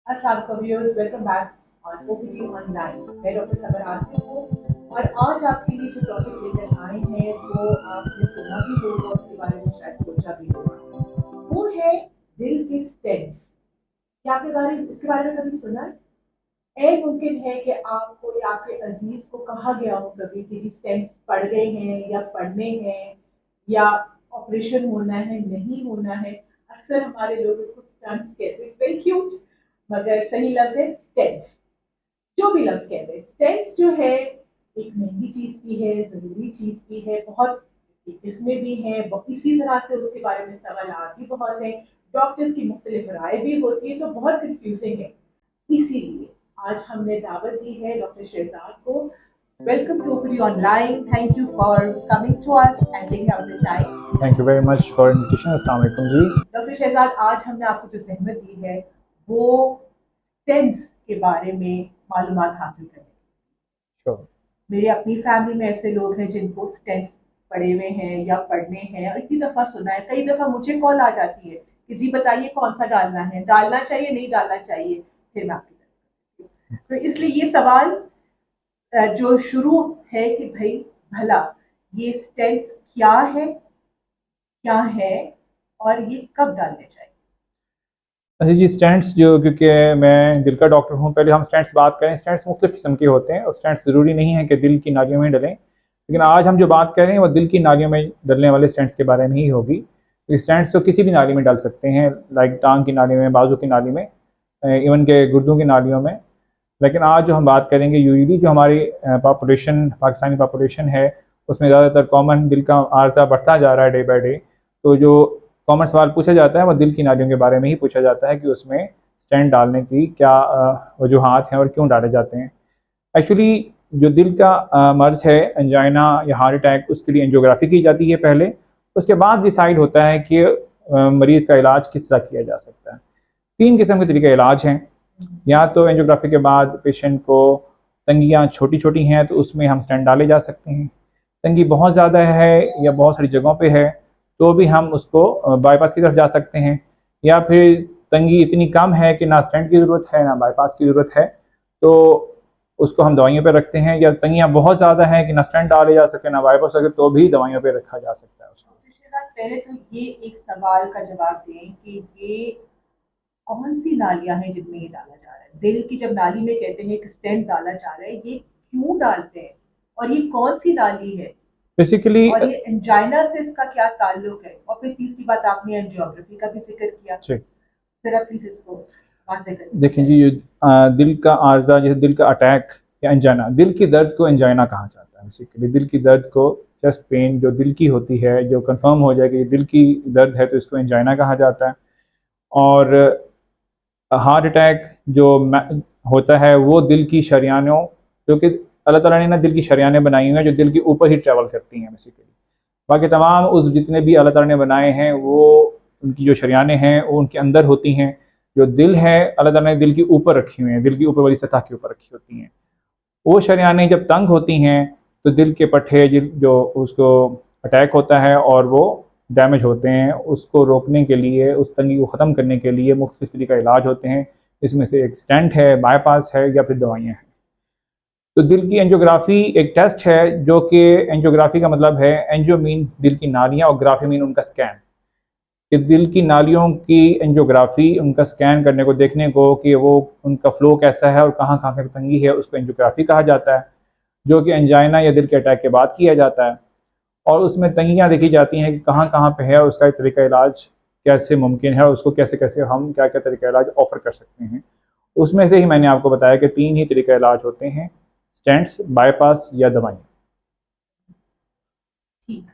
अस्सलाम viewers, welcome back on OPD online. मैं doctor summer Asif हूँ और आज आपके लिए जो टॉपिक लेकर आए हैं वो आपने सुना भी होगा, उसके बारे में शायद सोचा भी होगा। वो है दिल के स्टेंट्स। क्या आपके बारे इसके बारे में कभी सुना है? मुमकिन है कि आपको या आपके अजीज को कहा गया हो कभी कि जी स्टेंट्स पड़ गए हैं या पड़ने हैं या ऑपरेशन होना है, नहीं होना है। अक्सर हमारे लोग इसको स्टंट्स कहते हैं, इट्स वेरी क्यूट, मगर सही लफ्ज है स्टेंट्स। जो भी लफ्ज कहते हैं, स्टेंट्स जो है एक महंगी चीज की है, जरूरी चीज की है, बहुत इसमें भी है। इसी तरह से उसके बारे में सवाल भी बहुत है, डॉक्टर्स की मुख्तलिफ राय भी होती है, तो बहुत कंफ्यूजिंग है। इसीलिए आज हमने दावत दी है डॉक्टर शहजाद को। Welcome to OPD online. Thank you for coming to us and taking out the time. Thank you very much for invitation. अस्सलाम वालेकुम जी। डॉक्टर शहजाद, आज हमने आपको जो सहमत दी है वो स्टेंट्स के बारे में मालूमात हासिल करें। श्योर। मेरे अपनी फैमिली में ऐसे लोग हैं जिनको स्टेंट्स पड़े हुए हैं या पढ़ने हैं, और इतनी दफ़ा सुना है, कई दफ़ा मुझे कॉल आ जाती है कि जी बताइए कौन सा डालना है, डालना चाहिए नहीं डालना चाहिए। फिर मैं आपकी तरफ, तो इसलिए ये सवाल जो शुरू है कि भाई भला ये स्टेंट्स क्या है और ये कब डालने चाहिए? अच्छा जी, स्टेंट्स जो, क्योंकि मैं दिल का डॉक्टर हूँ, पहले हम स्टेंट्स बात करें। स्टेंट्स मुख्तलिफ किस्म के होते हैं और स्टेंट्स ज़रूरी नहीं है कि दिल की नालियों में डलें, लेकिन आज हम जो बात कर रहे हैं वो दिल की नालियों में डलने वाले स्टेंट्स के बारे में ही होगी। तो स्टेंट्स तो किसी भी नाली में डल सकते हैं, लाइक टांग की नाली में, बाजू की नाली में, इवन के गुर्दों की नालियों में। लेकिन आज जो हम बात करेंगे, यूजली जो हमारी पॉपुलेशन, पाकिस्तानी पॉपुलेशन है, उसमें ज़्यादातर कॉमन दिल का आर्जा बढ़ता जा रहा है डे बाई डे। तो जो कॉमन सवाल पूछा जाता है वो दिल की नालियों के बारे में ही पूछा जाता है कि उसमें स्टेंट डालने की क्या वजूहात हैं और क्यों डाले जाते हैं। एक्चुअली जो दिल का मर्ज है, एंजाइना या हार्ट अटैक, उसके लिए एंजियोग्राफी की जाती है पहले। उसके बाद डिसाइड होता है कि मरीज़ का इलाज किस तरह किया जा सकता है। तीन किस्म के तरीके इलाज हैं। या तो एंजियोग्राफी के बाद पेशेंट को तंगियाँ छोटी छोटी हैं तो उसमें हम स्टेंट डाले जा सकते हैं। तंगी बहुत ज़्यादा है या बहुत सारी जगहों पे है तो भी हम उसको बाईपास की तरफ जा सकते हैं। या फिर तंगी इतनी कम है कि ना स्टेंट की ज़रूरत है ना बाईपास की ज़रूरत है, तो उसको हम दवाइयों पे रखते हैं। या तंगियाँ बहुत ज़्यादा हैं कि ना स्टेंट डाले जा सके ना बाईपास हो सके, तो भी दवाइयों पे रखा जा सकता है उसको। पहले तो ये एक सवाल का जवाब दें कि ये कौन सी नालियां हैं जिनमें ये डाला जा रहा है? दिल की जब नाली में कहते हैं कि स्टेंट डाला जा रहा है, ये क्यों डालते हैं और ये कौन सी नाली है बेसिकली और ये एंजाइना से इसका क्या ताल्लुक है? और फिर तीसरी बात, आपने एंजियोग्राफी का भी जिक्र किया, जरा प्लीज इसको वाज़ेह करें। देखें जी, दिल का आर्जा जैसे दिल का अटैक या एंजाइना, दिल की दर्द को एंजाइना कहा जाता है। बेसिकली दिल की दर्द को, चेस्ट पेन जो दिल की होती है, जो कंफर्म हो जाए कि ये दिल की दर्द है, तो इसको एंजाइना कहा जाता है। और हार्ट अटैक जो होता है वो दिल की शरियानों, जो कि अल्लाह ताला ने ना दिल की शरियानें बनाई हुई हैं जो दिल के ऊपर ही ट्रैवल करती हैं बेसिकली। बाकी तमाम उस जितने भी अल्लाह ताला ने बनाए हैं वो, उनकी जो शरियानें हैं वो उनके अंदर होती हैं। जो दिल है अल्लाह ताला ने दिल के ऊपर रखी हुई हैं, दिल की ऊपर वाली सतह के ऊपर रखी होती हैं। वो शरियानें जब तंग होती हैं तो दिल के पट्टे जो उसको अटैक होता है और वो डैमेज होते हैं, उसको रोकने के लिए, उस तंगी को ख़त्म करने के लिए मुख्तलिफ तरीके का इलाज होते हैं। इसमें से एक स्टेंट है, बाईपास है या फिर दवाइयाँ हैं। तो दिल की एंजियोग्राफी एक टेस्ट है, जो कि एंजियोग्राफी का मतलब है, एंजियो मीन दिल की नालियाँ और ग्राफी मीन उनका स्कैन, कि दिल की नालियों की एंजियोग्राफी, उनका स्कैन करने को, देखने को कि वो उनका फ्लो कैसा है और कहाँ कहाँ पर तंगी है, उसको एंजियोग्राफी कहा जाता है। जो कि एंजाइना या दिल के अटैक के बाद किया जाता है। और उसमें तंगियाँ देखी जाती हैं कि कहाँ कहाँ पे है, उसका तरीका इलाज कैसे मुमकिन है और उसको कैसे कैसे हम क्या क्या तरीका इलाज ऑफर कर सकते हैं। उसमें से ही मैंने आपको बताया कि तीन ही तरीका इलाज होते हैं, स्टेंट्स, बाईपास या दवाई। ठीक,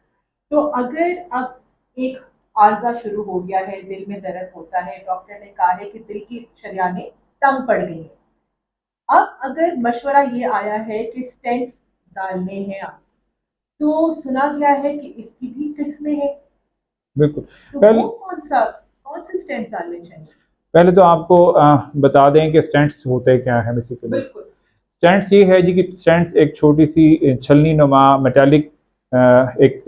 तो अगर अब एक आर्जा शुरू हो गया है, दिल में दर्द होता है, डॉक्टर ने कहा है कि दिल की शरियानें तंग पड़ गई हैं, अब अगर मशवरा ये आया है कि स्टेंट्स डालने हैं आप, तो सुना गया है कि इसकी भी किस्में हैं, बिल्कुल। तो पहले वो कौन से स्टेंट डालने चाहिए? पहले तो आपको बता दें कि स्टेंट्स होते क्या है बेसिकली। बिल्कुल। स्टेंट्स ये है जी कि स्टेंट्स एक छोटी सी छलनी नुमा मेटालिक एक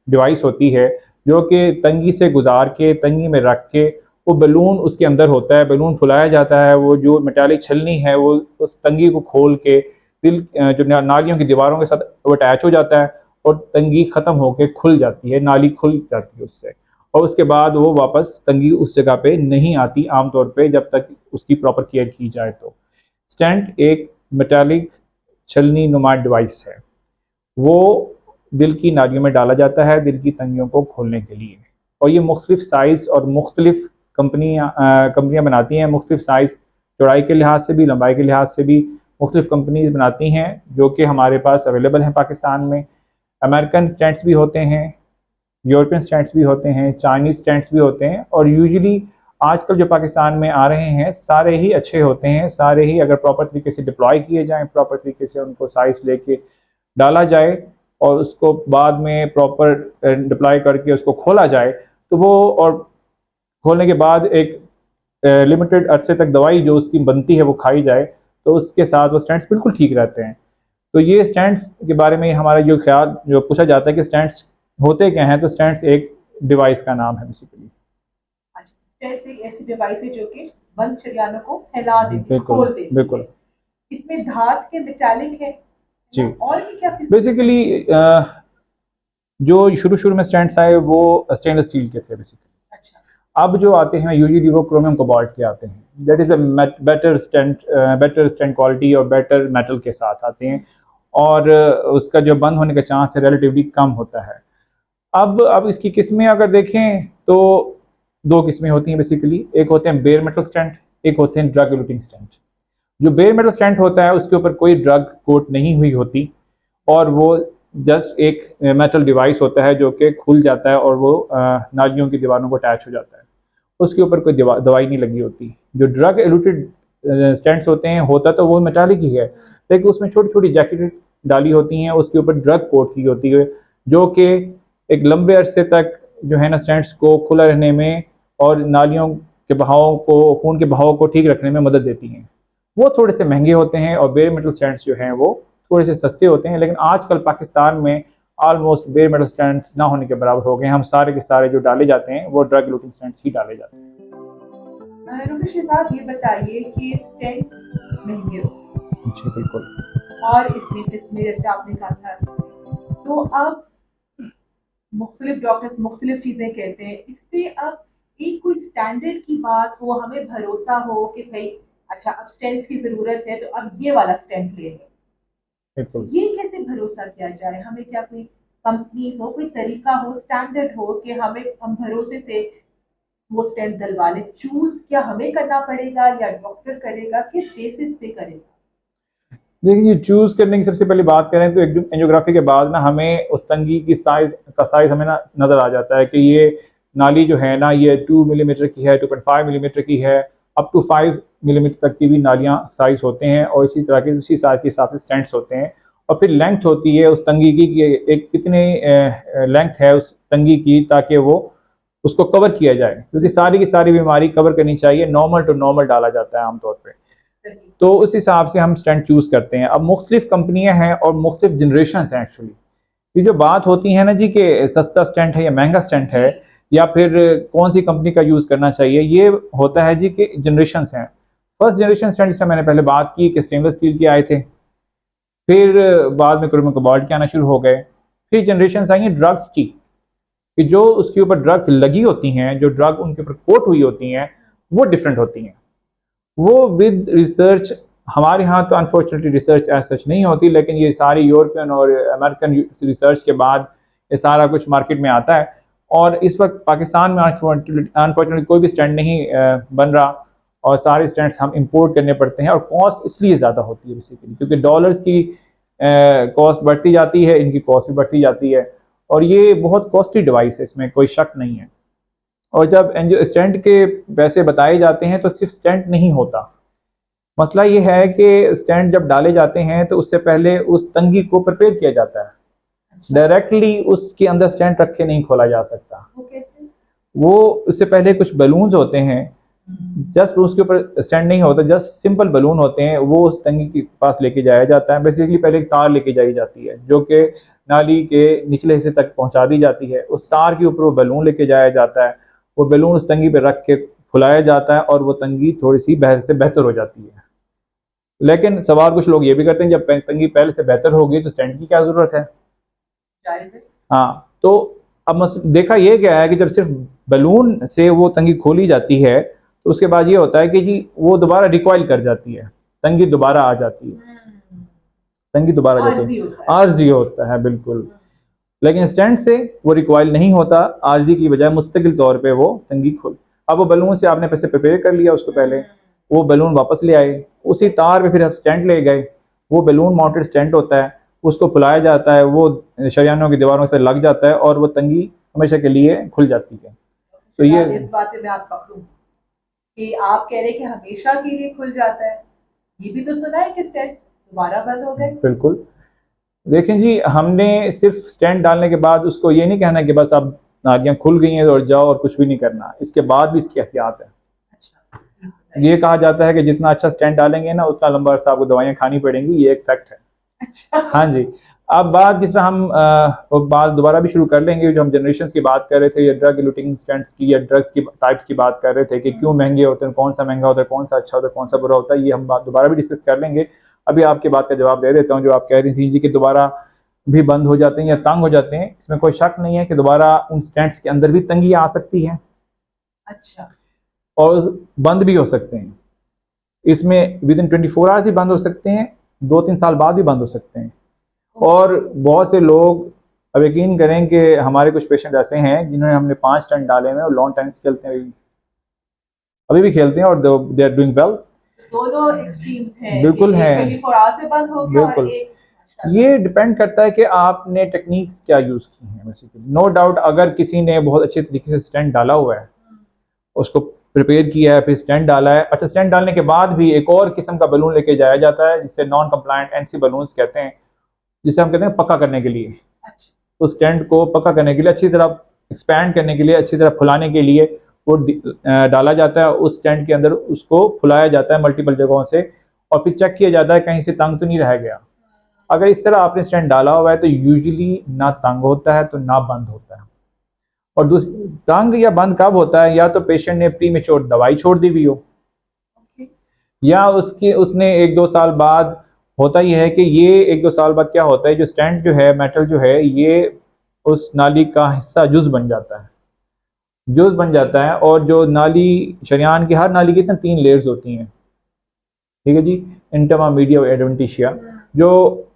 डिवाइस होती है, जो कि तंगी से गुजार के, तंगी में रख के वो बलून उसके अंदर होता है, बलून फुलाया जाता है, वो जो मेटालिक छलनी है वो उस तंगी को खोल के दिल जो नालियों की दीवारों के साथ वो अटैच हो जाता है और तंगी ख़त्म होकर खुल जाती है, नाली खुल जाती है उससे, और उसके बाद वो वापस तंगी उस जगह पे नहीं आती आमतौर पे जब तक उसकी प्रॉपर केयर की जाए। तो स्टेंट एक मेटालिक छलनी नुमा डिवाइस है, वो दिल की नालियों में डाला जाता है दिल की तंगियों को खोलने के लिए, और ये मुख्तलिफ साइज़ और मुख्तलिफ कंपनियाँ बनाती हैं, मुख्तलिफ साइज़ चौड़ाई के लिहाज से भी, लंबाई के लिहाज से भी मुख्तलिफ कंपनीज बनाती हैं जो कि हमारे पास अवेलेबल हैं पाकिस्तान में। अमेरिकन स्टैंड्स भी होते हैं, यूरोपियन स्टैंड्स भी होते हैं, चाइनीज़ स्टैंड्स भी होते हैं, और यूजुअली आजकल जो पाकिस्तान में आ रहे हैं सारे ही अच्छे होते हैं, सारे ही अगर प्रॉपर तरीके से डिप्लॉय किए जाएँ, प्रॉपर तरीके से उनको साइज़ लेके डाला जाए और उसको बाद में प्रॉपर डिप्लॉय करके उसको खोला जाए, तो वो और खोलने के बाद एक लिमिटेड अरसे तक दवाई जो उसकी बनती है वो खाई जाए, तो उसके साथ वो स्टेंट्स बिल्कुल ठीक रहते हैं। तो ये स्टेंट्स के बारे में हमारा जो ख्याल जो पूछा जाता है कि स्टेंट्स होते क्या हैं, तो स्टेंट्स एक डिवाइस का नाम है बेसिकली। अच्छा, स्टेंट्स एक ऐसी डिवाइस है जो कि बंद शरियानों को फैला देती है, बिल्कुल खोल देती बिल्कुल है। इसमें धात के मेटालिक है जी। ना? और भी क्या बेसिकली जो शुरू में स्टैंड्स आए वो स्टेनलेस स्टील के थे बेसिकली। अच्छा, अब जो आते हैं यूजुअली वो क्रोमियम कोबाल्ट के आते हैं, that is a better stand quality और बेटर मेटल के साथ आते हैं, और उसका जो बंद होने का चांस है रिलेटिवली कम होता है। अब इसकी किस्में अगर देखें तो दो किस्में होती हैं बेसिकली, एक होते हैं बेयर मेटल स्टैंड, एक होते हैं ड्रग एलुटिंग स्टैंड। जो बेयर मेटल स्टैंड होता है उसके ऊपर कोई ड्रग कोट नहीं हुई होती, और वो जस्ट एक मेटल डिवाइस होता है जो कि खुल जाता है और वो नालियों की दीवारों को अटैच हो जाता है, उसके ऊपर कोई दवाई नहीं लगी होती। जो ड्रग एलुटेड स्टैंड्स होते हैं होता तो वो मेटालिक ही है, लेकिन उसमें छोटी छोटी जैकेट डाली होती हैं, उसके ऊपर ड्रग कोट की होती है, जो कि एक लंबे अरसे तक जो है ना स्टैंड्स को खुला रहने में और नालियों के बहाव को, खून के बहाव को ठीक रखने में मदद देती हैं। वो थोड़े से महंगे होते हैं, और बेयर मेटल स्टैंड्स जो हैं वो थोड़े से सस्ते होते हैं, लेकिन आजकल पाकिस्तान में ऑलमोस्ट बेयर मेटल स्टैंड्स ना होने के बराबर हो गए। हम सारे के सारे जो डाले जाते हैं वो ड्रग लूटिंग स्टैंड्स ही डाले जाते हैं। रुपेश साहब ये बताइए कि स्टेंट्स महंगे होते हैं जी बिल्कुल। और इसमें किस्में जैसे आपने कहा था, तो अब मुख्तलिफ डॉक्टर्स मुख्तलिफ चीज़ें कहते हैं, इस पे अब एक कोई स्टैंडर्ड की बात हो, हमें भरोसा हो कि भाई अच्छा अब स्टेंट्स की ज़रूरत है तो अब ये वाला स्टेंट ले लें, बिल्कुल। ये कैसे भरोसा किया जाए? हमें क्या कोई कंपनीज हो, कोई तरीका हो, स्टैंडर्ड हो कि हम भरोसे से वो स्टेंट डलवा लें? चूज क्या हमें करना पड़ेगा या डॉक्टर करेगा? किस बेसिस पे करेगा? देखिए, चूज़ करने की सबसे पहली बात करें तो एंजियोग्राफी के बाद ना हमें उस तंगी की साइज़ हमें ना नज़र आ जाता है कि ये नाली जो है ना ये 2 मिलीमीटर की है, 2.5 मिलीमीटर की है, अप टू 5 मिलीमीटर तक की भी नालियाँ साइज़ होते हैं, और इसी तरह के उसी साइज़ के हिसाब से स्टेंट्स होते हैं। और फिर लेंथ होती है उस तंगी की कि एक कितनी लेंथ है उस तंगी की, ताकि वो उसको कवर किया जाए, क्योंकि सारी की सारी बीमारी कवर करनी चाहिए, नॉर्मल टू नॉर्मल डाला जाता है आमतौर पर। तो उस हिसाब से हम स्टैंड चूज़ करते हैं। अब मुख्तलिफ कंपनियां हैं और मुख्तलिफ जनरेशन हैं एक्चुअली। ये जो बात होती है ना जी कि सस्ता स्टैंड है या महंगा स्टैंड है, या फिर कौन सी कंपनी का यूज़ करना चाहिए, ये होता है जी कि जनरेशन हैं। फर्स्ट जनरेशन स्टैंड जिसमें मैंने पहले बात की कि स्टेनलेस स्टील के आए थे, फिर बाद में क्रोमियम कोबाल्ट के आना शुरू हो गए, फिर जनरेशन आई हैं ड्रग्स की, कि जो उसके ऊपर ड्रग्स लगी होती हैं, जो ड्रग उनके ऊपर कोट हुई होती हैं, वो डिफरेंट होती हैं। वो विद रिसर्च, हमारे यहाँ तो अनफॉर्चुनेटली रिसर्च एज सच नहीं होती, लेकिन ये सारी यूरोपियन और अमेरिकन रिसर्च के बाद ये सारा कुछ मार्केट में आता है, और इस वक्त पाकिस्तान में अनफॉर्चुनेटली कोई भी स्टैंड नहीं बन रहा, और सारे स्टैंड्स हम इंपोर्ट करने पड़ते हैं, और कॉस्ट इसलिए ज़्यादा होती है बेसिकली क्योंकि डॉलर्स की कॉस्ट बढ़ती जाती है, इनकी कॉस्ट भी बढ़ती जाती है, और ये बहुत कॉस्टली डिवाइस है, इसमें कोई शक नहीं है। और जब एनजियो स्टेंट के पैसे बताए जाते हैं तो सिर्फ स्टेंट नहीं होता, मसला ये है कि स्टेंट जब डाले जाते हैं तो उससे पहले उस तंगी को प्रिपेयर किया जाता है, अच्छा, डायरेक्टली उसके अंदर स्टेंट रख के नहीं खोला जा सकता। वो कैसे? वो उससे पहले कुछ बलून्स होते हैं, जस्ट उसके ऊपर स्टैंड नहीं होता, जस्ट सिंपल बलून होते हैं, वो उस टंकी के पास लेके जाया जाता है। बेसिकली पहले एक तार लेके जाई जाती है जो कि नाली के निचले हिस्से तक पहुंचा दी जाती है, उस तार के ऊपर वो बलून लेके जाया जाता है, वो बलून उस टंकी पे रख के फुलाया जाता है और वो तंगी थोड़ी सी बेहतर हो जाती है। लेकिन सवाल कुछ लोग ये भी करते हैं, जब तंगी पहले से बेहतर होगी तो स्टेंट की क्या ज़रूरत है। हाँ, तो अब देखा ये क्या है कि जब सिर्फ बलून से वो तंगी खोली जाती है तो उसके बाद ये होता है कि जी वो दोबारा रिकॉइल कर जाती है, तंगी दोबारा आ जाती है, तंगी दोबारा आ जाती है, आर्जी होता है बिल्कुल। लेकिन स्टेंट से वो रिकॉइल नहीं होता, आर्जी की बजाय मुस्तकिल तौर पे वो तंगी खोल। अब वो बलून से आपने पैसे प्रिपेयर कर लिया, उसको पहले वो बलून वापस ले आए, उसी तार पे फिर आप स्टेंट ले गए, वो बलून माउंटेड स्टेंट होता है, उसको फुलाया जाता है, वो शरियानों की दीवारों से लग जाता है और वो तंगी हमेशा के लिए खुल जाती है। तो ये इस बात में आप पकड़ूं कि आप कह रहे हैं कि हमेशा के लिए खुल जाता है, ये भी तो सुना है कि स्टेंट्स दोबारा बंद हो गए। बिल्कुल, देखें जी, हमने सिर्फ स्टेंट डालने के बाद उसको ये नहीं कहना कि बस अब नालियाँ खुल गई हैं और जाओ और कुछ भी नहीं करना, इसके बाद भी इसकी एहतियात है। अच्छा, ये कहा जाता है कि जितना अच्छा स्टेंट डालेंगे ना उतना लंबा अर्सा आपको दवाइयाँ खानी पड़ेंगी, ये एक फैक्ट है। अच्छा। हाँ जी। अब बात जिस तरह हम बात दोबारा भी शुरू कर लेंगे, जो हम जनरेशन की बात कर रहे थे या ड्रग इलूटिंग स्टेंट्स की या ड्रग्स की टाइप्स की बात कर रहे थे कि क्यों महंगे होते हैं, कौन सा महंगा होता है, कौन सा अच्छा होता है, कौन सा बुरा होता है, ये हम बात दोबारा भी डिस्कस कर लेंगे। अभी आपकी बात का जवाब दे देता हूँ, जो आप कह रही थी जी कि दोबारा भी बंद हो जाते हैं या तंग हो जाते हैं, इसमें कोई शक नहीं है कि दोबारा उन स्टेंट्स के अंदर भी तंगी आ सकती है। अच्छा। और बंद भी हो सकते हैं, इसमें विद इन 24 आवर्स ही बंद हो सकते हैं, 2-3 साल बाद भी बंद हो सकते हैं। और बहुत से लोग, अब यकीन करें कि हमारे कुछ पेशेंट ऐसे हैं जिन्होंने हमने 5 स्टेंट डाले हुए और लॉन्ग टाइम से खेलते हैं, अभी भी खेलते हैं और दे आर डूइंग वेल। दोनों एक्सट्रीम्स हैं, बिल्कुल है, 24 आवर्स से बंद हो गया और एक ये डिपेंड करता है कि आपने टेक्निक्स क्या यूज़ की हैं बेसिकली। नो डाउट, अगर किसी ने बहुत अच्छे तरीके से स्टेंट डाला हुआ है, उसको प्रिपेयर किया है, फिर स्टेंट डाला है, अच्छा स्टेंट डालने के बाद भी एक और किस्म का बलून लेके जाया जाता है जिसे नॉन कंप्लायंट एनसी बलून्स कहते हैं, जिसे हम कहते हैं पक्का करने के लिए। अच्छा। उस स्टेंट को पक्का करने के लिए, अच्छी तरह एक्सपैंड करने के लिए, अच्छी तरह फुलाने के लिए वो डाला जाता है उस स्टेंट के अंदर, उसको फुलाया जाता है मल्टीपल जगहों से और फिर चेक किया जाता है कहीं से तंग तो नहीं रह गया। अगर इस तरह आपने स्टेंट डाला हुआ है तो यूजुअली ना तंग होता है तो ना बंद होता है। और दूसरी, तंग या बंद कब होता है, या तो पेशेंट ने प्रीमेच्योर दवाई छोड़ दी हुई हो, या उसने 1-2 साल बाद, होता ही है कि ये 1-2 साल बाद क्या होता है, जो स्टेंट जो है, मेटल जो है, ये उस नाली का हिस्सा जुज़ बन जाता है, जुज़ बन जाता है। और जो नाली, शरियान की हर नाली की ना 3 लेयर्स होती हैं, ठीक है जी, इंटमा, मीडिया और एडवेंटिशिया। जो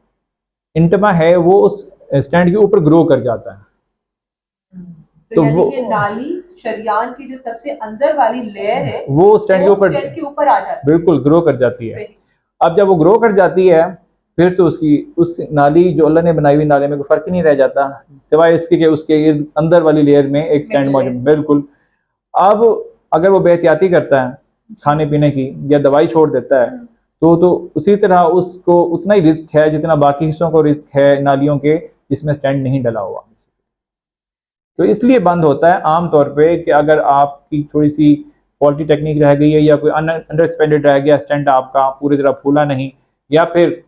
इंटमा है वो उस स्टेंट के ऊपर ग्रो कर जाता है, तो वो नाली शरियान की जो सबसे अंदर वाली लेयर है वो स्टेंट के ऊपर आ जाती है, बिल्कुल ग्रो कर जाती है। अब जब वो ग्रो कर जाती है फिर तो उसकी उस नाली जो अल्लाह ने बनाई हुई नाली में कोई फर्क ही नहीं रह जाता, सिवाय इसके कि उसके अंदर वाली लेयर में एक स्टेंट मौजूद। बिल्कुल। अब अगर वो बेहतियाती करता है खाने पीने की या दवाई छोड़ देता है तो उसी तरह उसको उतना ही रिस्क है जितना बाकी हिस्सों को रिस्क है नालियों के जिसमें स्टेंट नहीं डला हुआ। तो इसलिए बंद होता है आम तौर पे कि अगर आपकी थोड़ी सी फॉल्टी टेक्निक रह गई है या कोई अंडर एक्सपेंडेड रह गया, स्टेंट आपका पूरी तरह फूला नहीं, या फिर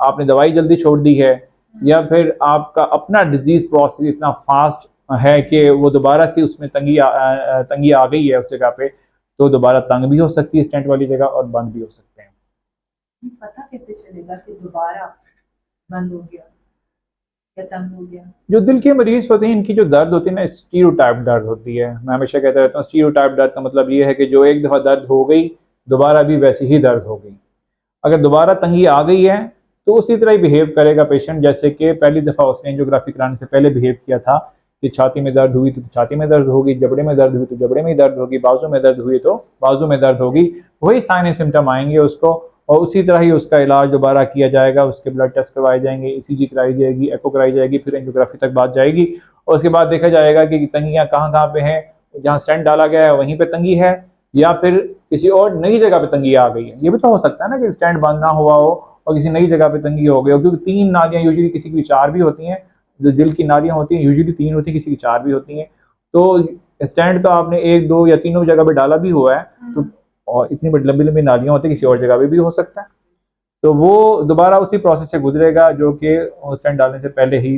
आपने दवाई जल्दी छोड़ दी है, या फिर आपका अपना डिजीज प्रोसेस इतना फास्ट है कि वो दोबारा से उसमें तंगी आ गई है उस जगह पे, तो दोबारा तंग भी हो सकती है स्टेंट वाली जगह और बंद भी हो सकते हैं। पता कैसे चलेगा कि दोबारा बंद हो गया या तंग हो गया? जो दिल के मरीज होते हैं इनकी जो दर्द होती है ना, स्टीरियोटाइप दर्द होती है। मैं हमेशा कहता रहता हूँ स्टीरियोटाइप दर्द का मतलब ये है कि जो एक दफ़ा दर्द हो गई दोबारा भी वैसी ही दर्द हो गई। अगर दोबारा तंगी आ गई है तो उसी तरह ही बिहेव करेगा पेशेंट जैसे कि पहली दफ़ा उसने एंजियोग्राफी कराने से पहले बिहेव किया था कि छाती में दर्द हुई तो छाती में दर्द होगी, जबड़े में दर्द हुई तो जबड़े में दर्द होगी, बाजू में दर्द हुई तो बाजू में दर्द होगी। वही साइन एंड सिम्टम आएंगे उसको और उसी तरह ही उसका इलाज दोबारा किया जाएगा। उसके ब्लड टेस्ट करवाए जाएंगे, ईसीजी कराई जाएगी, एको कराई जाएगी, फिर एंजियोग्राफी तक बात जाएगी और उसके बाद देखा जाएगा कि तंगियाँ कहाँ कहाँ पे हैं। जहाँ स्टेंट डाला गया है वहीं पे तंगी है या फिर किसी और नई जगह पे तंगी आ गई है। ये भी तो हो सकता है ना कि स्टेंट बंद ना हुआ हो और किसी नई जगह पे तंगी हो गई हो, क्योंकि 3 नालियाँ यूजुअली, किसी की 4 भी होती हैं, जो दिल की नालियाँ होती हैं यूजुअली 3 होती हैं, किसी की 4 भी होती हैं। तो स्टेंट तो आपने 1, 2 या तीनों जगह पे डाला भी हुआ है, तो और इतनी बड़ी लंबी लंबी नालियाँ होती हैं, किसी और जगह पे भी हो सकता है। तो वो दोबारा उसी प्रोसेस से गुजरेगा जो कि स्टेंट डालने से पहले ही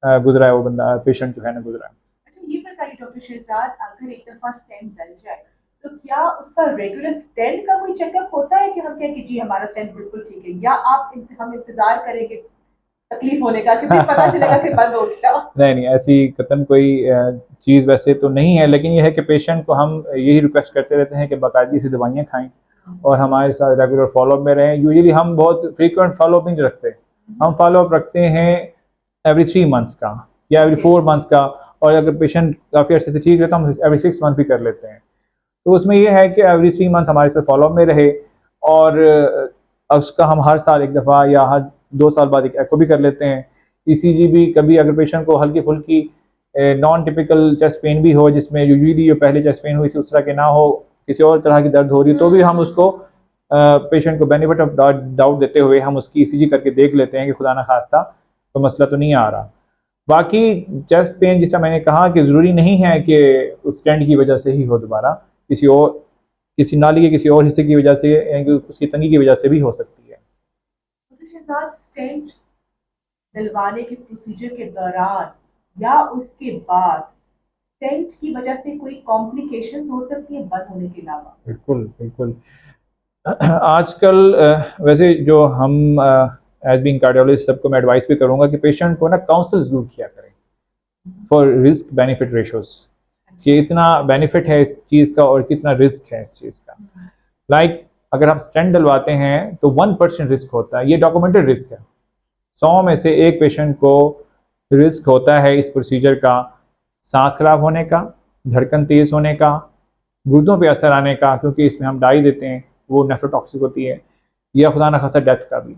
गुजरा है, वो बंदा पेशेंट जो है ना गुजरा है। अच्छा ये बताइए डॉक्टर शहजाद, अगर एक दफा स्टेंट डल जाए तो क्या उसका रेगुलर स्टेंट का कोई चेकअप होता है कि हम कहें कि जी हमारा स्टेंट बिल्कुल ठीक है, या हम इंतजार करेंगे तकलीफ होने का कि फिर पता चलेगा कि बंद हो गया? नहीं नहीं, ऐसी कतन कोई चीज़ वैसे तो नहीं है, लेकिन यह है कि पेशेंट को हम यही रिक्वेस्ट करते रहते हैं कि बाकायदगी से दवाइयाँ खाएं और हमारे साथ रेगुलर फॉलोअप में रहें। यूजुअली हम बहुत फ्रीक्वेंट फॉलोअप नहीं रखते, हम फॉलोअप रखते हैं एवरी 3 मंथ्स का या एवरी 4 मंथ्स का, और अगर पेशेंट काफ़ी अर्से से ठीक रहता है हम एवरी 6 मंथ भी कर लेते हैं। तो उसमें यह है कि एवरी 3 मंथ हमारे साथ फॉलोअप में रहे, और उसका हम हर साल एक दफ़ा या हर 2 साल बाद एक एको भी कर लेते हैं। ईसीजी भी कभी अगर पेशेंट को हल्की फुल्की नॉन टिपिकल चेस्ट पेन भी हो, जिसमें यूजुअली जो पहले चेस्ट पेन हुई थी उस तरह के ना हो, किसी और तरह की दर्द हो रही, तो भी हम उसको पेशेंट को बेनिफिट ऑफ डाउट देते हुए हम उसकी ईसीजी करके देख लेते हैं कि खुदा ना खास्ता तो मसला तो नहीं आ रहा। बाकी चेस्ट पेन जिसका मैंने कहा कि ज़रूरी नहीं है कि उस स्टेंट की वजह से ही हो, दोबारा किसी और किसी नाली के किसी और हिस्से की वजह से यानी कि उसकी तंगी की वजह से भी हो सकती है। शहजाद, स्टेंट डलवाने के प्रोसीजर के दौरान या उसके बाद स्टेंट की वजह से कोई कॉम्प्लिकेशंस हो सकती है बंद होने के अलावा? बिल्कुल बिल्कुल। आजकल वैसे जो हम एज बीइंग कार्डियोलॉजिस्ट सबको मैं एडवाइस भी करूंगा कि पेशेंट को ना काउंसल जरूर किया करें फॉर रिस्क बेनिफिट रेशोज, कि इतना बेनिफिट है इस चीज़ का और कितना रिस्क है इस चीज़ का। लाइक अगर हम स्टेंट डलवाते हैं तो 1% रिस्क होता है, ये डॉक्यूमेंटेड रिस्क है। 100 में से एक पेशेंट को रिस्क होता है इस प्रोसीजर का सांस खराब होने का, धड़कन तेज होने का, गुर्दों पे असर आने का, क्योंकि इसमें हम डाई देते हैं वो नेफ्रोटॉक्सिक होती है, या खुदा न खास्ता डेथ का भी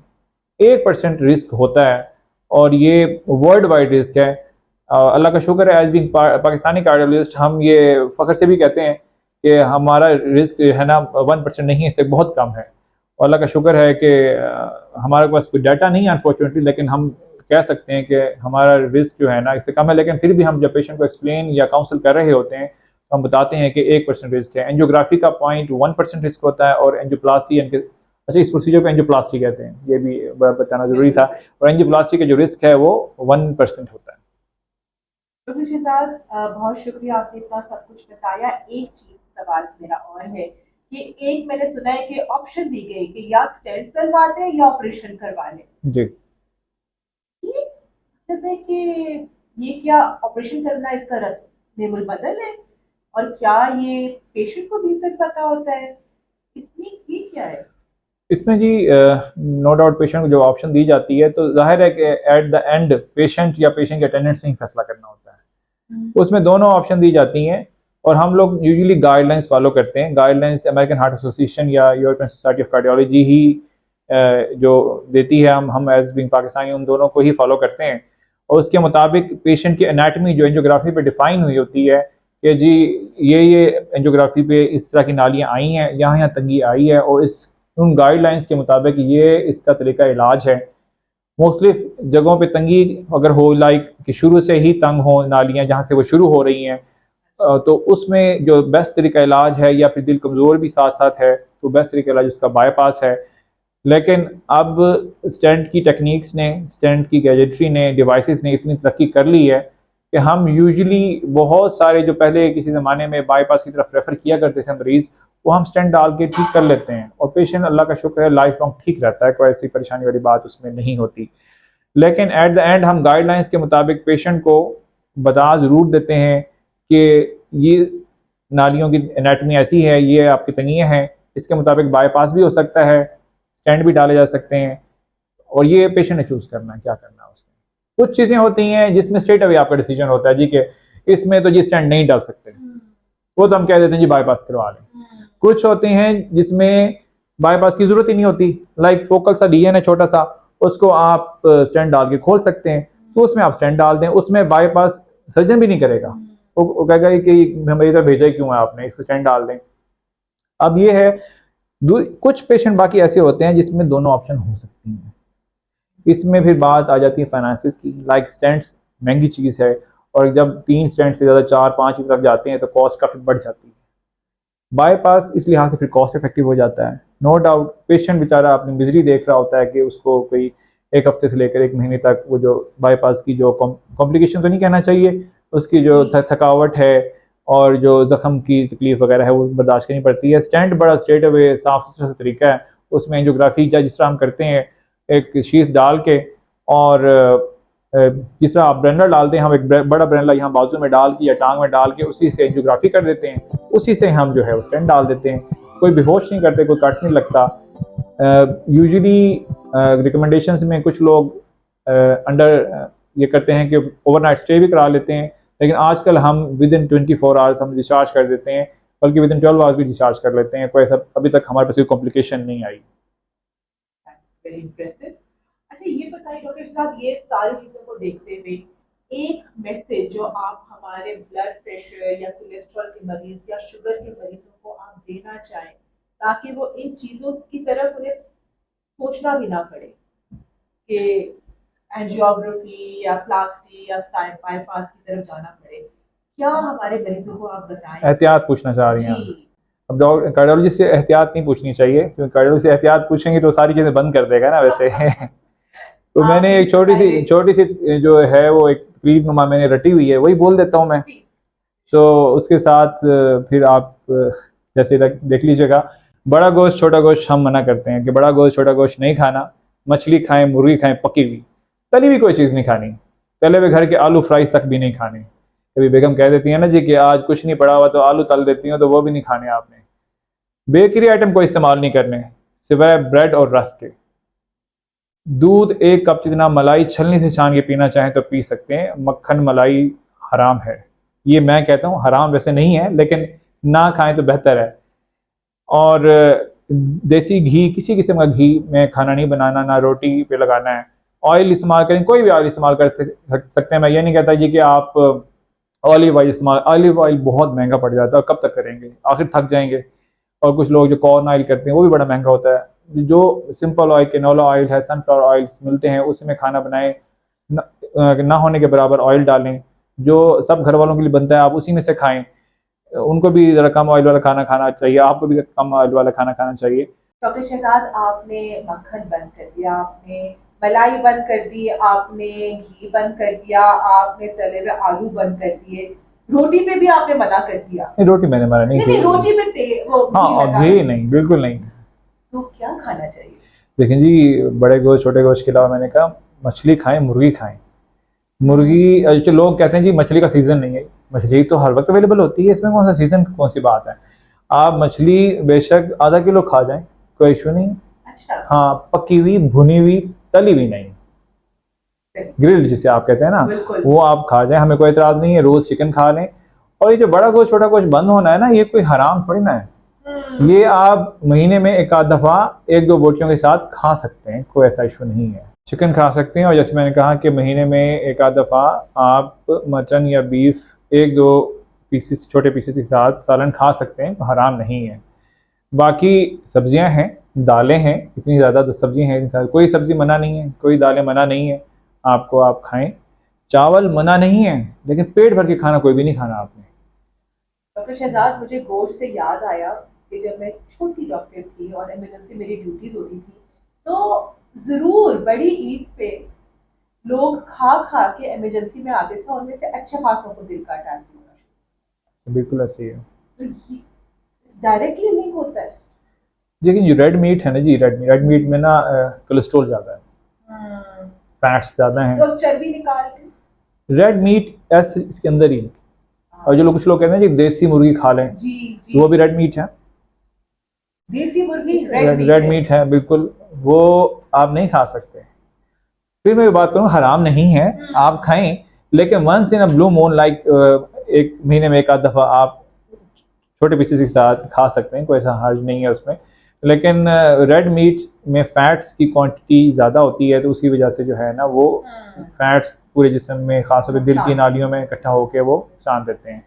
1% रिस्क होता है, और ये वर्ल्ड वाइड रिस्क है। अल्लाह का शुक्र है एज बिंग पाकिस्तानी कार्डियोलॉजिस्ट हम ये फ़ख्र से भी कहते हैं कि हमारा रिस्क है ना 1% नहीं है, इससे बहुत कम है। और अल्लाह का शुक्र है कि हमारे पास कोई डाटा नहीं है अनफॉर्चुनेटली, लेकिन हम कह सकते हैं कि हमारा रिस्क जो है ना इससे कम है। लेकिन फिर भी हम जब पेशेंट को एक्सप्लेन या काउंसिल कर रहे होते हैं तो हम बताते हैं कि 1% रिस्क है। एंजियोग्राफी का 0.1% रिस्क होता है, और एंजियोप्लास्टी अच्छा इस प्रोसीजर को एंजियोप्लास्टी कहते हैं, ये भी बताना ज़रूरी था। और एंजियोप्लास्टी का जो रिस्क है वो 1% होता है। तो शहजाद, बहुत शुक्रिया, आपने इतना सब कुछ बताया। एक चीज सवाल मेरा और है कि एक मैंने सुना है कि ऑप्शन दी गई कि या स्टेंट डलवा दें या ऑपरेशन करवा लें, जी ये मतलब है कि ये क्या ऑपरेशन करना इसका रद्द बदल है, और क्या ये पेशेंट को भी तक पता होता है, इसमें ये क्या है? इसमें जी नो डाउट पेशेंट को जो ऑप्शन दी जाती है तो जाहिर है कि एट द एंड पेशेंट या पेशेंट के अटेंडेंट से ही फैसला करना होता है। उसमें दोनों ऑप्शन दी जाती हैं, और हम लोग यूजुअली गाइडलाइंस फॉलो करते हैं। गाइडलाइंस अमेरिकन हार्ट एसोसिएशन या यूरोपियन सोसाइटी ऑफ कार्डियोलॉजी ही जो देती है, हम एज बिंग पाकिस्तानी उन दोनों को ही फॉलो करते हैं। और उसके मुताबिक पेशेंट की एनाटमी जो एंजियोग्राफी पे डिफाइन हुई होती है कि जी ये एंजियोग्राफी पे इस तरह की नालियाँ आई हैं, यहाँ यहाँ तंगी आई है, और इस उन गाइडलाइंस के मुताबिक ये इसका तरीका इलाज है। मुख्तलिफ जगहों पे तंगी अगर हो, लाइक कि शुरू से ही तंग हो नालियाँ जहाँ से वो शुरू हो रही हैं, तो उसमें जो बेस्ट तरीका इलाज है, या फिर दिल कमज़ोर भी साथ साथ है तो बेस्ट तरीका इलाज उसका बाईपास है। लेकिन अब स्टेंट की टेक्निक्स ने, स्टेंट की गैजेटरी ने, डिवाइसेस ने इतनी तरक्की कर ली है कि हम यूजुअली बहुत सारे जो पहले किसी ज़माने में बाईपास की तरफ रेफ़र किया करते थे मरीज़, वो हम स्टेंट डाल के ठीक कर लेते हैं, और पेशेंट अल्लाह का शुक्र है लाइफ लॉन्ग ठीक रहता है, कोई ऐसी परेशानी वाली बात उसमें नहीं होती। लेकिन एट द एंड हम गाइडलाइंस के मुताबिक पेशेंट को बता ज़रूर देते हैं कि ये नालियों की एनाटमी ऐसी है, ये आपकी तंगियाँ हैं, इसके मुताबिक बाईपास भी हो सकता है, स्टेंट भी डाले जा सकते हैं, और ये पेशेंट ने चूज़ करना है क्या करना है उसमें। कुछ चीज़ें होती हैं जिसमें स्ट्रेट अवे आपका डिसीजन होता है जी कि इसमें तो जी स्टेंट नहीं डाल सकते, वो तो हम कह देते हैं जी बाईपास करवा लें। कुछ होते हैं जिसमें बाईपास की जरूरत ही नहीं होती, लाइक फोकल सा डीएन है छोटा सा, उसको आप स्टेंट डाल के खोल सकते हैं, तो उसमें आप स्टेंट डाल दें, उसमें बाईपास सर्जन भी नहीं करेगा, वो कहेगा कि हमें इधर भेजा ही क्यों है आपने, एक स्टेंट डाल दें। अब ये है कुछ पेशेंट बाकी ऐसे होते हैं जिसमें दोनों ऑप्शन हो सकती हैं। इसमें फिर बात आ जाती है फाइनेंसिस की, लाइक स्टेंट्स महंगी चीज़ है, और जब 3 स्टेंट से ज़्यादा 4-5 की तरफ जाते हैं तो कॉस्ट काफ़ी बढ़ जाती है। बाईपास इस लिहाज से फिर कॉस्ट इफेक्टिव हो जाता है। नो डाउट पेशेंट बेचारा अपनी मिजरी देख रहा होता है कि उसको कोई 1 हफ्ते से लेकर 1 महीने तक वो जो बाईपास की जो कॉम्प्लिकेशन तो नहीं कहना चाहिए, उसकी जो थकावट है और जो ज़ख्म की तकलीफ़ वगैरह है वो बर्दाश्त करनी पड़ती है। स्टेंट बड़ा स्ट्रेट अवे साफ़ सुथरा सा तरीका है, उसमें एंजियोग्राफी या जिस तरह हम करते हैं एक शीट डाल के, और जिस तरह आप ब्रेनर डालते हैं, हम एक बड़ा ब्रेनर यहाँ बाजू में डाल के या टांग में डाल के उसी से एंजियोग्राफी कर देते हैं, उसी से हम जो है वो स्टेंट डाल देते हैं। कोई बेहोश नहीं करते, कोई कट नहीं लगता। यूजुअली रिकमेंडेशंस में कुछ लोग अंडर ये करते हैं कि ओवरनाइट स्टे भी करा लेते हैं, लेकिन आजकल हम विद इन 24 आवर्स हम डिस्चार्ज कर देते हैं, बल्कि विद इन 12 आवर्स भी डिस्चार्ज कर लेते हैं। कोई ऐसा अभी तक हमारे पास कोई कॉम्प्लिकेशन नहीं आई। Very impressive. अच्छा ये बताइए डॉक्टर साहब, ये सारी चीजों को देखते हुए एक मैसेज जो आप हमारे ब्लड प्रेशर या कोलेस्ट्रॉल के मरीज या शुगर के मरीजों को आप देना चाहें, ताकि वो इन चीजों की तरफ उन्हें सोचना भी ना पड़े कि एंजियोग्राफी या प्लास्टी या बाईपास की तरफ जाना पड़े, क्या हमारे मरीजों को आप बताएं? एहतियात पूछना चाह रही हैं आप? जी अब कार्डियोलॉजिस्ट से एहतियात नहीं पूछनी चाहिए, क्योंकि कार्डियोलॉजिस्ट से एहतियात पूछेंगे तो सारी चीज़ें बंद कर देगा ना वैसे। तो मैंने एक छोटी सी जो है वो एक तकरीब नुमा मैंने रटी हुई है, वही बोल देता हूँ मैं। तो उसके साथ फिर आप जैसे देख लीजिएगा। बड़ा गोश्त छोटा गोश्त हम मना करते हैं कि बड़ा गोश्त छोटा गोश्त नहीं खाना। मछली खाएं, मुर्गी खाएं पकी हुई, तली हुई कोई चीज़ नहीं खानी। तले हुए घर के आलू फ्राइज तक भी नहीं खाने। कभी बेगम कह देती है ना जी कि आज कुछ नहीं पड़ा हुआ तो आलू तल देती हूँ, तो वो भी नहीं खाने आपने। बेकरी आइटम को इस्तेमाल नहीं करने सिवाय ब्रेड और रस्क के। दूध 1 कप जितना मलाई छलनी से छान के पीना चाहें तो पी सकते हैं। मक्खन मलाई हराम है, ये मैं कहता हूँ, हराम वैसे नहीं है लेकिन ना खाएं तो बेहतर है। और देसी घी, किसी किस्म का घी में खाना नहीं बनाना, ना रोटी पे लगाना है। ऑयल इस्तेमाल करें, कोई भी ऑयल इस्तेमाल कर सकते हैं। मैं ये नहीं कहता जी कि आप ऑलिव ऑयल इस्तेमाल, ऑलिव ऑयल बहुत महंगा पड़ जाता है और कब तक करेंगे, आखिर थक जाएंगे। और कुछ लोग जो कॉर्न ऑयल करते हैं वो भी बड़ा महंगा होता है। जो सिंपल ऑयल, कैनोला ऑयल है, सनफ्लावर ऑयल्स मिलते हैं, उसमें खाना बनाएं। ना होने के बराबर ऑयल डालें, जो सब घर वालों के लिए बनता है आप उसी में से खाएं। उनको भी ज़रा कम ऑयल वाला खाना खाना चाहिए, आपको भी कम ऑयल वाला खाना खाना चाहिए। डॉक्टर शहजाद, आपने मक्खन बंद कर दिया, आपने मलाई बंद कर दी, आपने घी बंद कर दिया, आपने तले हुए आलू बंद कर दिए, रोटी पे भी आपने मना कर दिया। नहीं, रोटी मैंने मना नहीं नहीं, रोटी में वो घी नहीं, बिल्कुल नहीं। तो क्या खाना चाहिए? देखें जी, बड़े गोश्त छोटे गोश्त के अलावा मैंने कहा मछली खाएं, मुर्गी खाएं। मुर्गी, जो लोग कहते हैं जी मछली का सीज़न नहीं है, मछली तो हर वक्त अवेलेबल होती है, इसमें कौन सा सीज़न, कौन सी बात है। आप मछली बेशक आधा किलो खा जाएं, कोई इशू नहीं। अच्छा। हाँ, पकी हुई, भुनी हुई, तली हुई नहीं, ग्रिल्ड जिसे आप कहते हैं ना, वो आप खा जाएं, हमें कोई एतराज़ नहीं है। रोज़ चिकन खा लें। और ये जो बड़ा गोश्त छोटा गोश्त बंद होना है ना, ये कोई हराम थोड़ी ना है। ये आप महीने में एक आध दफ़ा 1-2 बोटियों के साथ खा सकते हैं, कोई ऐसा इशू नहीं है। चिकन खा सकते हैं, और जैसे मैंने कहा कि महीने में एक आध दफ़ा आप मटन या बीफ 1-2 पीसेस, छोटे पीसेस के साथ सालन खा सकते हैं, तो हराम नहीं है। बाकी सब्जियां हैं, दालें हैं, इतनी ज़्यादा सब्जी हैं, कोई सब्ज़ी मना नहीं है, कोई दालें मना नहीं है, आपको आप खाएं। चावल मना नहीं है, लेकिन पेट भर के खाना कोई भी नहीं खाना आपने। डॉक्टर शहजाद, मुझे गोश्त से याद आया कि जब मैं छोटी डॉक्टर थी और इमरजेंसी मेरी ड्यूटीज होती थी, तो जरूर बड़ी ईद पे लोग खा खा के इमरजेंसी में आते थे और उनमें से अच्छे खासों को दिल का अटैक होना। बिल्कुल ऐसे ही है। तो ये डायरेक्टली लिंक होता है। लेकिन जो रेड मीट है ना जी, रेड मीट में ना कोलेस्ट्रॉल ज़्यादा है, फैट्स ज़्यादा हैं, तो चर्बी निकाल के रेड मीट ऐसे इसके अंदर ही है। और जो लोग, कुछ लोग कहते हैं जी देसी मुर्गी खा लें, जी वो भी रेड मीट है। देसी मुर्गी रेड मीट है, बिल्कुल, वो आप नहीं खा सकते। फिर मैं बात करूँ, हराम नहीं है, आप खाएं, लेकिन once in a blue moon, like एक महीने में एक आध दफ़ा आप छोटे पीसेस के साथ खा सकते हैं, कोई ऐसा हर्ज नहीं है उसमें। लेकिन रेड मीट में फ़ैट्स की क्वांटिटी ज़्यादा होती है, तो उसी वजह से जो है ना वो फैट्स पूरे जिस्म में, खासतौर पर दिल की नालियों में इकट्ठा होकर वो नुकसान देते हैं।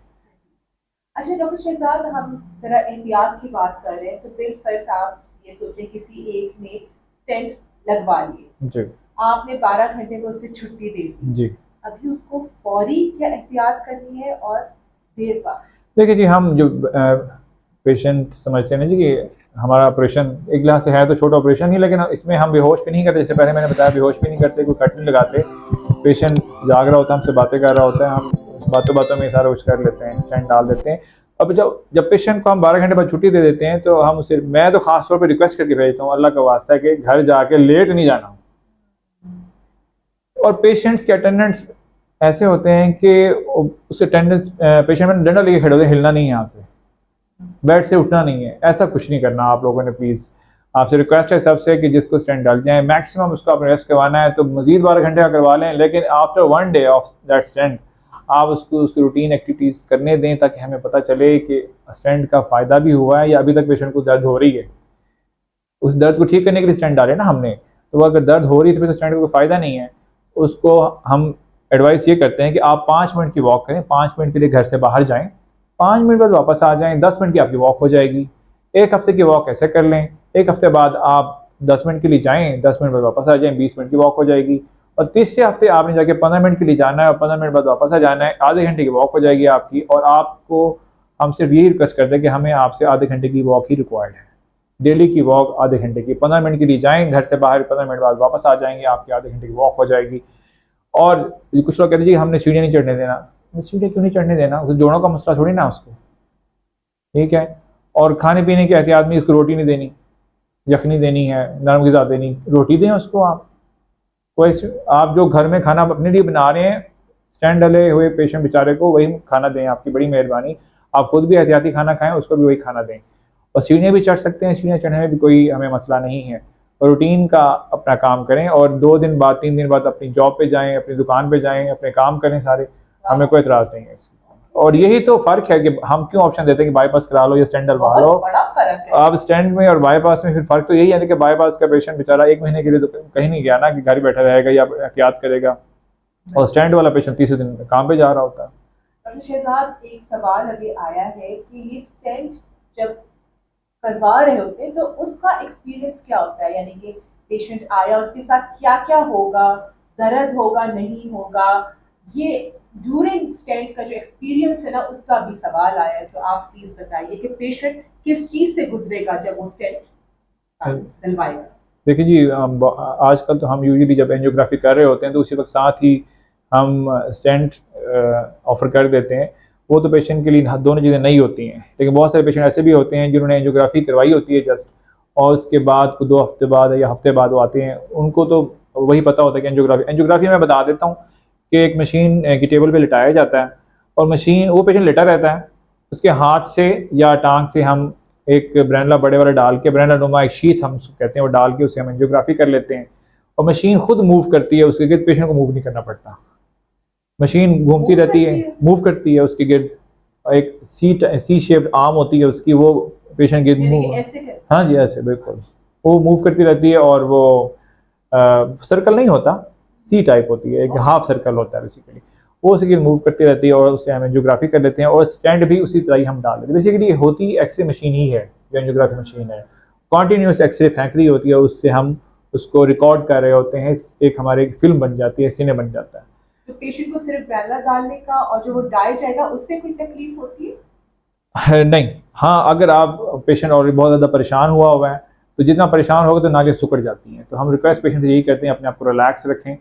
अच्छा डॉक्टर शहजाद, हम जरा एहतियात की बात कर रहे हैं, तो बिलफर्ज आप ये सोचें किसी एक ने स्टेंट्स लगवा लिए जी, आपने 12 घंटे में उससे छुट्टी दे दी जी, अभी उसको फौरी क्या एहतियात करनी है और देर बाद? देखिए जी, हम जो पेशेंट समझते हैं ना जी कि हमारा ऑपरेशन एक लिहाज से है तो छोटा ऑपरेशन ही, लेकिन इसमें हम बेहोश भी नहीं करते। जैसे पहले मैंने बताया, बेहोश भी नहीं करते, कोई कट नहीं लगाते। पेशेंट जाग रहा होता है, हमसे बातें कर रहा होता है, हम बातों बातों में सारा कुछ कर लेते हैं, स्टेंट डाल देते हैं। अब जब पेशेंट को हम 12 घंटे बाद छुट्टी दे देते हैं तो हम उसे, मैं तो खास तौर पे रिक्वेस्ट करके भेजता हूँ, अल्लाह का वास्ता है कि घर जाके लेट नहीं जाना। और पेशेंट्स के अटेंडेंट्स ऐसे होते हैं कि उस अटेंडेंस पेशेंट में डंडा लेके खड़े होते हैं, हिलना नहीं है यहाँ से, बेड से उठना नहीं है, ऐसा कुछ नहीं करना आप लोगों ने। प्लीज़ आपसे रिक्वेस्ट है सबसे कि जिसको स्टेंट डाल जाए मैक्सिमम उसको आपने रेस्ट करवाना है तो मजीद 12 घंटे का करवा लें, लेकिन after 1 day of that stent आप उसको उसकी रूटीन एक्टिविटीज़ करने दें ताकि हमें पता चले कि स्टेंट का फ़ायदा भी हुआ है या अभी तक पेशेंट को दर्द हो रही है। उस दर्द को ठीक करने के लिए स्टेंट डाले ना हमने, तो अगर दर्द हो रही है तो फिर तो स्टेंट का कोई फ़ायदा नहीं है। उसको हम एडवाइस ये करते हैं कि आप 5 मिनट की वॉक करें, 5 मिनट के लिए घर से बाहर जाएँ, 5 मिनट बाद वापस आ जाएँ, 10 मिनट की आपकी वॉक हो जाएगी। 1 हफ्ते की वॉक ऐसे कर लें, 1 हफ्ते बाद आप 10 मिनट के लिए जाएँ, 10 मिनट बाद वापस आ जाएँ, 20 मिनट की वॉक हो जाएगी। और तीसरे हफ्ते आपने जाके 15 मिनट के लिए जाना है और 15 मिनट बाद वापस आ जाना है, आधे घंटे की वॉक हो जाएगी आपकी। और आपको हम सिर्फ यही रिक्वेस्ट करते हैं कि हमें आपसे आधे घंटे की वॉक ही रिक्वायर्ड है, डेली की वॉक आधे घंटे की, 15 मिनट के लिए जाएँ घर से बाहर, 15 मिनट बाद वापस आ जाएंगे, आपकी आधे घंटे की वॉक हो जाएगी। और कुछ लोग कहते हैं जी हमने सीढ़ियाँ नहीं चढ़ने देना, सीढ़ियाँ क्यों नहीं चढ़ने देना, उस जोड़ों का मसला थोड़ी ना उसको, ठीक है। और खाने पीने के एहतियात में इसको रोटी नहीं देनी, यखनी देनी है, नरम ग़िज़ा देनी, रोटी दें उसको। आप जो घर में खाना अपने लिए बना रहे हैं, स्टैंड डले हुए पेशेंट बेचारे को वही खाना दें, आपकी बड़ी मेहरबानी। आप खुद भी एहतियाती खाना खाएं, उसको भी वही खाना दें। और सीढ़ियाँ भी चढ़ सकते हैं, सीढ़ियाँ चढ़ने में भी कोई हमें मसला नहीं है। रूटीन का अपना काम करें और 2 दिन बाद 3 दिन बाद अपनी जॉब पे जाएं, अपनी दुकान पे जाएं, अपने काम करें सारे, हमें कोई एतराज़ नहीं है। और यही तो फ़र्क है कि हम क्यों ऑप्शन देते हैं कि बाईपास करा लो या स्टेंट डलवा लो। बड़ा फर्क है। अब स्टेंट में और बाईपास में फिर फ़र्क तो यही है कि बाईपास का पेशेंट बेचारा 1 महीने के लिए तो कहीं नहीं गया ना कि घर ही बैठा रहेगा या एहतियात करेगा, और स्टेंट वाला पेशेंट तीसरे दिन काम पे जा रहा होता है। डॉक्टर शहजाद, एक सवाल अभी आया है कि ये स्टेंट जब करवा रहे होते हैं तो उसका एक्सपीरियंस क्या होता है, यानी कि पेशेंट आया उसके साथ क्या क्या होगा, दर्द होगा नहीं होगा, ये ड्यूरिंग स्टेंट का जो एक्सपीरियंस है ना उसका भी सवाल आया है। तो आप प्लीज बताइए कि पेशेंट किस चीज से गुजरेगा जब वो स्टेंट डलवाएगा। देखिए जी, आजकल तो हम यूजुअली जब एंजियोग्राफी कर रहे होते हैं तो उसी वक्त साथ ही हम स्टेंट ऑफर कर देते हैं। वो तो पेशेंट के लिए दोनों चीज़ें नहीं होती हैं, लेकिन बहुत सारे पेशेंट ऐसे भी होते हैं जिन्होंने एंजियोग्राफी करवाई होती है जस्ट, और उसके बाद 2 हफ्ते बाद या हफ्ते बाद वो आते हैं, उनको तो वही पता होता है कि एंजियोग्राफी मैं बता देता हूँ कि एक मशीन की टेबल पे लिटाया जाता है और मशीन, वो पेशेंट लेटा रहता है, उसके हाथ से या टांग से हम एक ब्रैंडला बड़े वाला डाल के, ब्रैंडला नुमा एक शीट हम कहते हैं, वो डाल के उसे हम एंजियोग्राफी कर लेते हैं और मशीन खुद मूव करती है उसके गिर्द, पेशेंट को मूव नहीं करना पड़ता। मशीन घूमती रहती है, मूव करती है उसके गिर्द, एक सी शेप्ड आर्म होती है उसकी, वो पेशेंट गिर्द मूव, हाँ जी ऐसे बिल्कुल वो मूव करती रहती है। और वो सर्कल नहीं होता, सी टाइप होती है, एक हाफ सर्कल होता है बेसिकली, वो उसके गिर्द मूव करती रहती है और उससे हम एंजियोग्राफी कर लेते हैं। और स्टैंड भी उसी तरह ही हम डाल देते हैं। बेसिकली होती एक्सरे मशीन ही है जो एंजियोग्राफी मशीन है, कॉन्टीन्यूस एक्सरे फेंक रही होती है, उससे हम उसको रिकॉर्ड कर रहे होते हैं, एक हमारे फिल्म बन जाती है, सीने बन जाता है। तो पेशेंट को सिर्फ ब्रैंडला डालने का और जो वो डाल जाएगा उससे कोई तकलीफ होती है? नहीं, हाँ अगर आप पेशेंट और बहुत ज़्यादा परेशान हुआ है तो जितना परेशान होगा तो नालियाँ सिकुड़ जाती हैं, तो हम रिक्वेस्ट पेशेंट से यही करते हैं अपने आप को रिलैक्स रखें।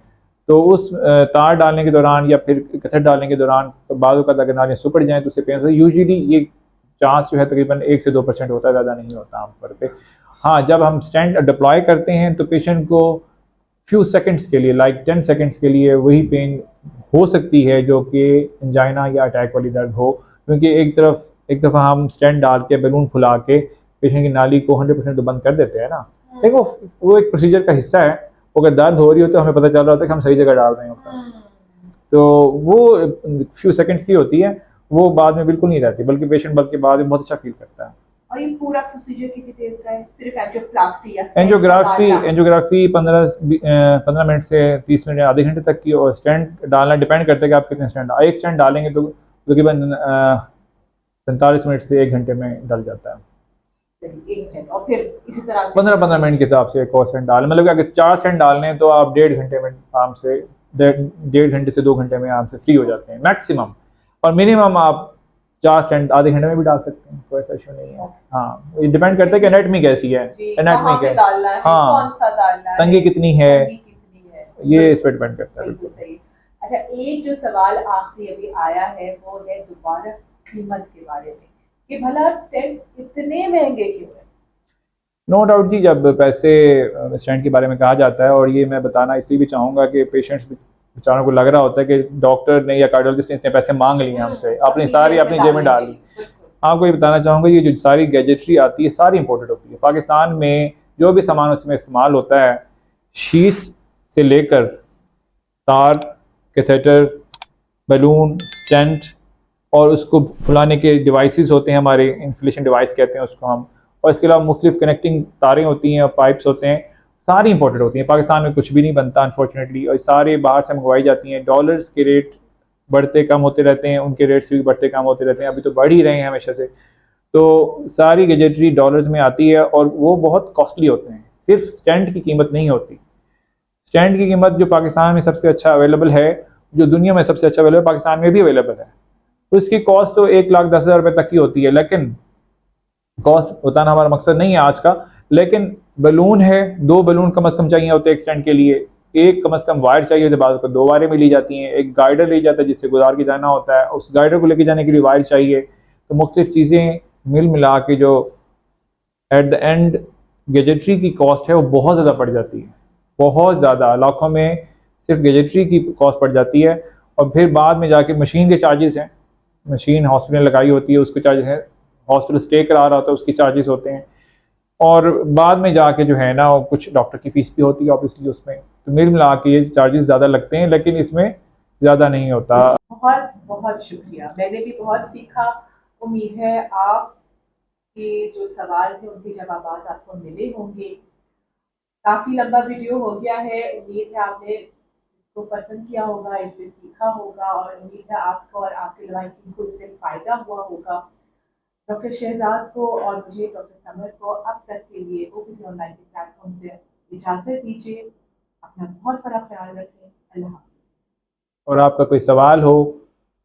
तो उस तार डालने के दौरान या फिर कैथेटर डालने के दौरान तो बाद वक़्त अगर नालियाँ सिकुड़ जाएँ तो उससे पेन होता है। यूजुअली ये चांस जो है तकरीबन 1 से 2% होता है, ज़्यादा नहीं होता आमतौर पे। हाँ, जब हम स्टेंट डिप्लॉय करते हैं तो पेशेंट को फ्यू सेकंड्स के लिए, लाइक 10 सेकंड्स के लिए वही पेन हो सकती है जो कि एंजाइना या अटैक वाली दर्द हो, क्योंकि एक दफ़ा हम स्टेंट डाल के बैलून फुला के पेशेंट की नाली को 100% तो बंद कर देते हैं ना, लेकिन वो एक प्रोसीजर का हिस्सा है। अगर दर्द हो रही हो तो हमें पता चल रहा होता है कि हम सही जगह डाल रहे हैं, तो वो फ्यू सेकंड्स की होती है, वो बाद में बिल्कुल नहीं रहती, बल्कि पेशेंट बल्कि बाद में बहुत अच्छा फील करता है। और ये पूरा प्रोसीजर कितनी देर का है? सिर्फ एंजियोप्लास्टी या एंजियोग्राफी 15 मिनट से 30 मिनट या आधे घंटे तक की, और स्टेंट डालना डिपेंड करता है कि आप कितने स्टेंट, एक स्टेंट डालेंगे तो तकरीबन 45 मिनट से 1 घंटे में डल जाता है। एक स्टेंट, और फिर इसी तरह से 15 मिनट के हिसाब से एक और स्टेंट डालें, मतलब कि अगर 4 स्टेंट डालने हैं तो आप 1.5 घंटे में आराम से, 1.5 घंटे से 2 घंटे में आराम से फ्री हो जाते हैं मैक्सिमम, और मिनिमम आप 4 स्टेंट आधे घंटे में भी डाल सकते हैं, कोई ऐसा इशू नहीं है। हाँ, ये डिपेंड करता है कि एनाटमी कैसी है, एनाटमी क्या है, हाँ, कौन सा डालना है, तंगी कितनी है, ये इस पर डिपेंड करता है। बिल्कुल सही। अच्छा, एक जो सवाल आखिरी अभी आया है वो है दोबारा कीमत के बारे में कि भला स्टेंट्स इतने महंगे क्यों हैं? नो डाउट जी, जब पैसे स्टैंड के बारे में कहा जाता है, और ये मैं बताना इसलिए भी चाहूँगा कि पेशेंट्स बेचारों को लग रहा होता है कि डॉक्टर ने या कार्डियोलॉजिस्ट ने इतने पैसे मांग लिए हमसे, अपनी सारी अपनी जेब में डाल ली। आपको ये बताना चाहूँगा, ये जो सारी गैजेटरी आती है सारी इंपोर्टेड होती है। पाकिस्तान में जो भी सामान उसमें इस्तेमाल होता है, शीट्स से लेकर तार, कैथेटर, बलून, स्टेंट और उसको फुलाने के डिवाइसेस होते हैं, हमारे इन्फ्लेशन डिवाइस कहते हैं उसको हम, और इसके अलावा मुख्तलिफ कनेक्टिंग तारें होती हैं और पाइप्स होते हैं, सारी इंपोर्टेड होती हैं। पाकिस्तान में कुछ भी नहीं बनता अनफॉर्चुनेटली, और सारे बाहर से मंगवाई जाती हैं। डॉलर्स के रेट बढ़ते कम होते रहते हैं, उनके रेट्स भी बढ़ते कम होते रहते हैं, अभी तो बढ़ ही रहे हैं हमेशा से। तो सारी गैजेटरी डॉलर्स में आती है और वो बहुत कॉस्टली होते हैं, सिर्फ स्टैंड की कीमत नहीं होती। स्टैंड की कीमत जो पाकिस्तान में सबसे अच्छा अवेलेबल है, जो दुनिया में सबसे अच्छा अवेलेबल पाकिस्तान में भी अवेलेबल है, तो इसकी कॉस्ट तो 1,10,000 रुपये तक की होती है। लेकिन कॉस्ट बताना हमारा मकसद नहीं है आज का, लेकिन बलून है, 2 बलून कम से कम चाहिए होते हैं एक स्टैंड के लिए, एक कम से कम वायर चाहिए होती है, बाद 2 वायरें में ली जाती हैं, एक गाइडर ली जाता है जिससे गुजार के जाना होता है, उस गाइडर को लेके जाने के लिए वायर चाहिए। तो मुख्तलिफ चीज़ें मिल मिला के जो एट द एंड गैजेटरी की कॉस्ट है वो बहुत ज़्यादा पड़ जाती है, बहुत ज़्यादा, लाखों में सिर्फ गैजेटरी की कॉस्ट पड़ जाती है। और फिर बाद में जाके मशीन के चार्जेस हैं, मशीन हॉस्पिटल में लगाई होती है उसके चार्जेस हैं, हॉस्पिटल स्टे करा रहा होता है उसके चार्जेस होते हैं, और बाद में जाके जो है ना वो कुछ डॉक्टर की फीस भी होती है ऑब्वियसली उसमें। तो मिल मिला के ये चार्जेस ज़्यादा लगते हैं, लेकिन इसमें ज़्यादा नहीं होता। बहुत बहुत शुक्रिया, मैंने भी बहुत सीखा। उम्मीद है आपके जो सवाल थे उनके जवाब आपको मिले होंगे। काफी लंबा वीडियो हो गया है, उम्मीद है आपने इसको पसंद किया होगा, इससे सीखा होगा, और उम्मीद है आपको और आपके लवाकिन को इससे फायदा हुआ होगा। डॉक्टर शहजाद को और मुझे, डॉक्टर समर को, अब तक के लिए ओपीडी ऑनलाइन के प्लेटफॉर्म से इजाजत दीजिए। अपना बहुत सारा ख्याल रखें। अल्लाह हाफ़िज़। और आपका कोई सवाल हो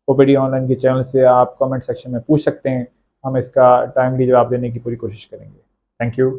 ओपीडी ऑनलाइन के चैनल से, आप कमेंट सेक्शन में पूछ सकते हैं, हम इसका टाइमली जवाब देने की पूरी कोशिश करेंगे। Thank you.